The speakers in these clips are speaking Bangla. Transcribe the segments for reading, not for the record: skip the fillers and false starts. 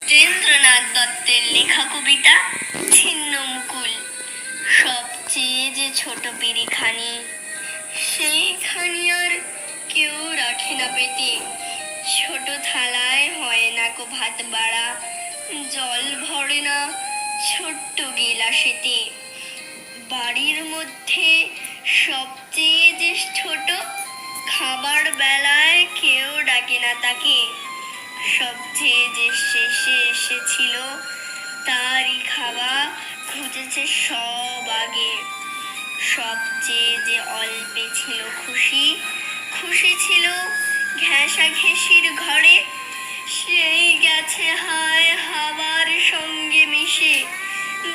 রবীন্দ্রনাথ দত্তের লেখা কবিতা ছিন্নমুকুল। সবচেয়ে যে ছোট পিরিখানি, সেইখানি আর কেউ রাখে না পেতে। ছোট থালায় হয় না কো ভাত বাড়া, জল ভরে না ছোট্ট গিলাসেতে। বাড়ির মধ্যে সবচেয়ে যে ছোট, খাবার বেলায় কেউ ডাকে না তাকে। সবচেয়ে যে শেষে এসেছিল, তারই খাওয়া খুঁজেছে সব আগে। সবচেয়ে যে অল্পে ছিল খুশি, খুশি ছিল ঘেঁষাঘেঁষির ঘরে। সেই গেছে হায় হাওয়ার সঙ্গে মিশে,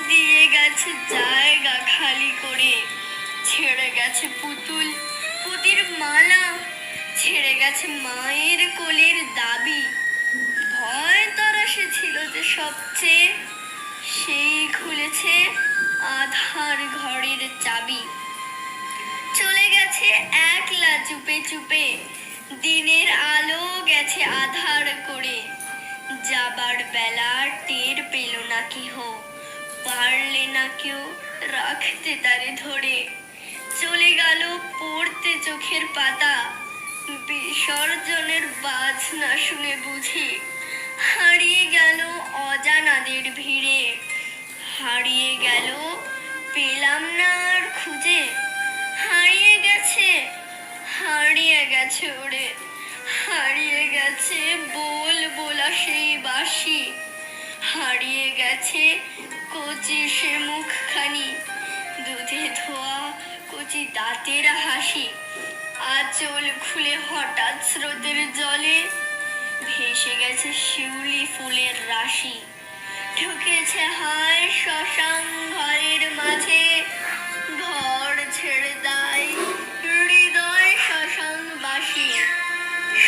দিয়ে গেছে জায়গা খালি করে। ছেড়ে গেছে পুতুল পুতির মালা, ছেড়ে গেছে মায়ের কোলের দাবি। ভয় তরাসে ছিল যে সবচেয়ে, সেই খুলেছে আধার ঘরের চাবি। চলে গেছে একলা চুপে চুপে, দিনের আলো গেছে আধার করে। যাবার বেলা টের পেল না কেহ, পারলে না কেউ রাখতে তারে ধরে। চলে গেল পড়তে চোখের পাতা, বিসর্জনের বাজনা শুনে বুঝি। হারিয়ে গেল অজানাদের ভিড়ে, হারিয়ে গেল পেলাম না আর খুঁজে। হারিয়ে গেছে, হারিয়ে গেছে ওরে, হারিয়ে গেছে বল বোলা সেই বাঁশি। হারিয়ে গেছে কচি সে মুখখানি, দুধে ধোয়া কচি দাঁতের হাসি। আঁচল খুলে হঠাৎ স্রোতের জলে ভেসে গেছে শিউলি ফুলের রাশি। ঢুকেছে হায় শ্মশান ঘরের মাঝে, ঘর ছেড়ে দেয় হৃদয় শ্মশানবাসী।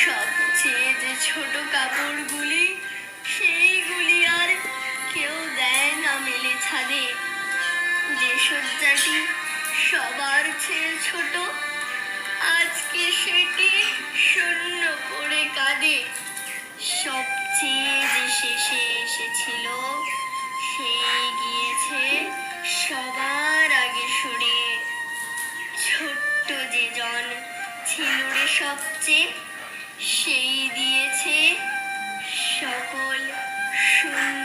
সবচেয়ে যে ছোট কাপড়গুলি, সেইগুলি আর কেউ দেয় না মেলে ছাদে। যে শয্যাটি সবার চেয়ে ছোট, আজকে সেটি শূন্য করে কাঁদে। সবচেয়ে যে শেষে এসেছিল, সেই গিয়েছে সবার আগে সরে। ছোট্ট যে জন ছিল রে সবচেয়ে, সেই দিয়েছে সকল শূন্য